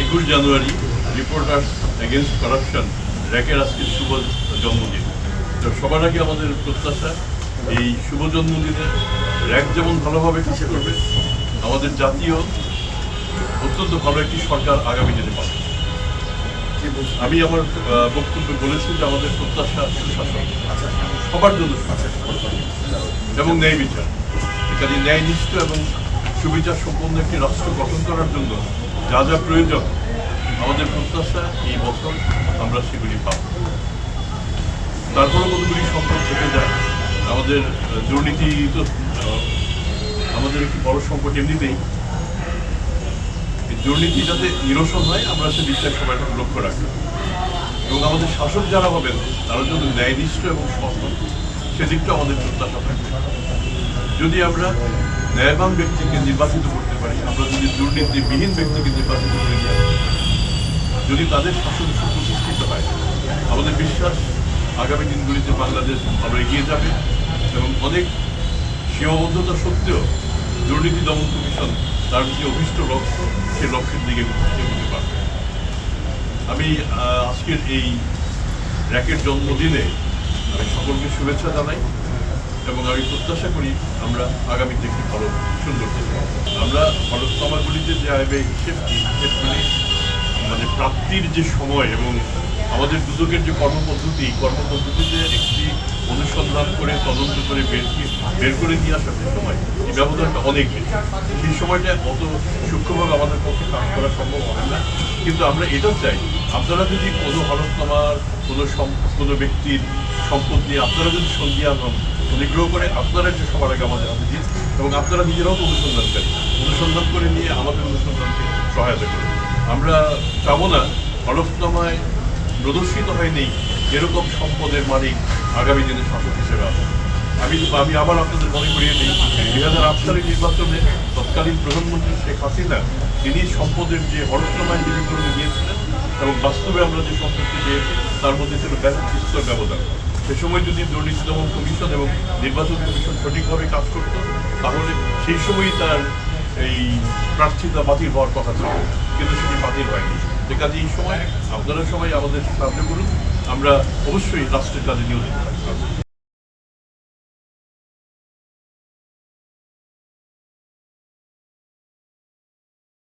21 জানুয়ারি reporters against corruption র্যাকের আজকে শুভ জন্মদিন। তো সবার আগে আমাদের প্রত্যাশা এই শুভ জন্মদিনে র্যাক যেমন ভালোভাবে কাজ করবে, আমাদের জাতীয় অত্যন্ত ভালো একটি সরকার আগামী দিনে পাবে। আমি আমার বক্তব্যে বলেছি যে আমাদের প্রত্যাশা সুশাসন, সবার জন্য এবং ন্যায় বিচার, এখানে ন্যায়নিষ্ঠ এবং সুবিচার সম্পন্ন একটি রাষ্ট্র গঠন করার জন্য যা যা প্রয়োজন আমাদের প্রত্যাশা এই বছর আমরা সেগুলি পাব। তারপরও কতগুলি সম্পদ থেকে যায়। আমাদের দুর্নীতি তো আমাদের একটি বড় সংকট এমনিতেই। দুর্নীতি যাতে নিরসন হয় আমরা সে দিকটা সবাই লক্ষ্য রাখবো এবং আমাদের শাসক যারা হবেন তারা যদি ন্যায়নিষ্ঠ এবং সৎ সেদিকটা আমাদের প্রত্যাশা থাকবে। যদি আমরা ন্যায়বান ব্যক্তিকে নির্বাচিত করতে পারি, আমরা যদি দুর্নীতিবিহীন ব্যক্তিকে নির্বাচিত করে নিয়ে আসি, যদি তাদের শাসন সুপ্রতিষ্ঠিত হয়, আমাদের বিশ্বাস আগামী দিনগুলিতে বাংলাদেশ আরও এগিয়ে যাবে এবং অনেক সীমাবদ্ধতা সত্ত্বেও দুর্নীতি দমন কমিশন তার যে অভিষ্ট লক্ষ্য সেই লক্ষ্যের দিকে এগোতে পারবে। আমি আজকের এই র্যাকের জন্মদিনে আমি সকলকে শুভেচ্ছা জানাই এবং আমি প্রত্যাশা করি আমরা আগামীতে একটি ভালো সুন্দর আমরা হলফনামাগুলিতে যে আইবে হিসেবটি মানে প্রাপ্তির যে সময় এবং আমাদের দুদকের যে কর্মপদ্ধতিতে একটি অনুসন্ধান করে তদন্ত করে বের করে নিয়ে আসার যে সময় এই ব্যবধানটা অনেক বেশি। সেই সময়টা অত সূক্ষ্মভাবে আমাদের পক্ষে কাজ করা সম্ভব হবে না, কিন্তু আমরা এটাও চাই আপনারা যদি কোনো হলফনামার কোনো ব্যক্তির সম্পদ নিয়ে আপনারা যদি সন্ধিয়ান হন, অনুগ্রহ করে আপনারা যে সবার আগে আমাদের হাতে দিন এবং আপনারা নিজেরাও অনুসন্ধান করে নিয়ে আমাদের অনুসন্ধানকে সহায়তা করুন। আমরা চাবো না হলফনামায় প্রদর্শিত হয়নি এরকম সম্পদের মালিক আগামী দিনে শাসক হিসেবে আছে। আমি আবার আপনাদের মনে করিয়ে দিই 2008 সালের নির্বাচনে তৎকালীন প্রধানমন্ত্রী শেখ হাসিনা তিনি সম্পদের যে হলফনামায় যে বিবরণী দিয়েছিলেন এবং বাস্তবে আমরা যে সম্পত্তি পেয়েছি তার মধ্যে ছিল বিস্তর ব্যবধান। সে সময় যদি দুর্নীতি দমন কমিশন এবং নির্বাচন কমিশন সঠিকভাবে কাজ করত তাহলে সেই সময়ই তার এই প্রার্থিতা বাতিল হওয়ার কথা ছিল, কিন্তু সেটি বাতিল হয়নি। যে কাজে এই সময় আপনারা সবাই আমাদের সাহায্য করুন, আমরা অবশ্যই রাষ্ট্রের কাজে নিয়োজিত থাকতে